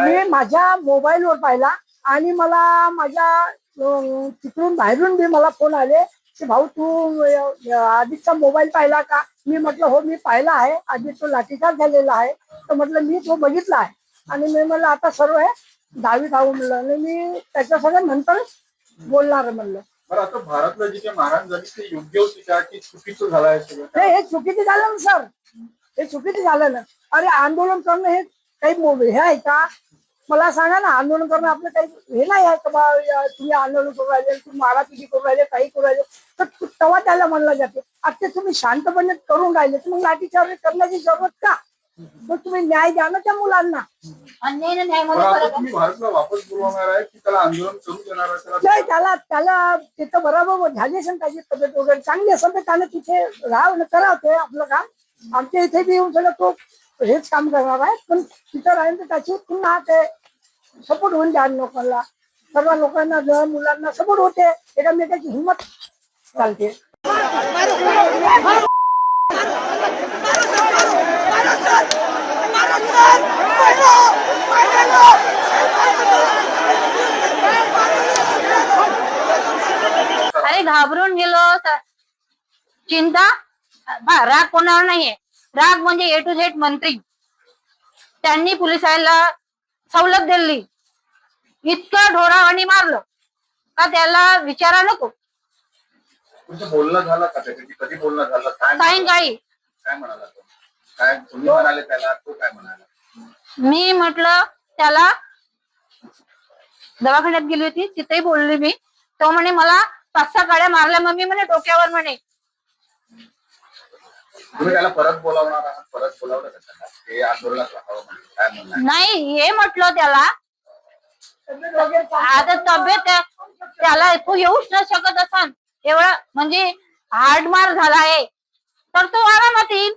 मी माझ्या मोबाईलवर पाहिला आणि मला माझ्या तिकडून बाहेरून बी मला फोन आले की भाऊ तू आधीचा मोबाईल पाहिला का? मी म्हटलं हो मी पाहिला आहे, आधी तो लाठीचार्ज झालेला आहे. तर म्हटलं मी तो बघितला आहे आणि मी म्हणलं आता सर्व आहे 10वी म्हणलं आणि मी त्याच्या सगळं नंतर बोलणार म्हणलं. आता भारतला जे काही मारहाण झाली ते योग्य होती का की चुकीचं झालं आहे सगळं? हे चुकीचं झालं ना सर, हे चुकीचं झालं ना. अरे आंदोलन करणं हे काही हे आहे का? मला सांगा ना, आंदोलन करणं आपलं काही हे नाही आहे का बा तुम्ही आंदोलन करू राहिले, तुम्ही मारापिटी करू राहिले, काही करू राहिले तर तेव्हा त्याला म्हणलं जाते. आता तुम्ही शांतपणे करून राहिले तर मग लाठीचार्ज करण्याची जरूरत का? तर तुम्ही न्याय द्या ना त्या मुलांना. तुम्ही भारतला वापस बोलवणार आहे की त्याला आंदोलन करू देणार आहे? नाही, त्याला तिथं बरोबर झाली असेल त्याची तब्येत वगैरे चांगली असेल तर त्यानं तिथे राहावं करावं ते आपलं काम. आमच्या इथे बी येऊन सगळं तो हेच काम करणार आहे, पण तिथं राहील तर त्याची पुन्हा ते सपोर्ट होऊन द्या लोकांना, सर्व लोकांना मुलांना सपोर्ट होते, एकामेकाची हिंमत चालते. अरे घाबरून गेलो, चिंता राग कोणावर नाहीये. राग म्हणजे ए टू झेड मंत्री, त्यांनी पोलिसांना सवलत दिली, इतकं ढोरावानी मारलं का त्याला विचारा नको. बोलणं झालं का त्याच्याशी? कधी बोलणं झालं? सायंकाळी. काय म्हणाला तो? काय तुम्ही म्हणाले त्याला? तो काय म्हणाला? मी म्हटलं त्याला दवाखान्यात गेली होती, तिथेही बोलली मी. तो म्हणे मला 5-6 काड्या मारल्या मम्मी म्हणे डोक्यावर म्हणे. तुम्ही त्याला परत बोलावणार आहात? परत बोलावलं का त्याला? हे आंदोलनात राहावं म्हणजे काय म्हणणार? नाही, हे म्हटलं त्याला आता तब्येत त्याला तो येऊच न शकत असन एवढं, म्हणजे हार्डमार झाला आहे तर तो आरामात येईल.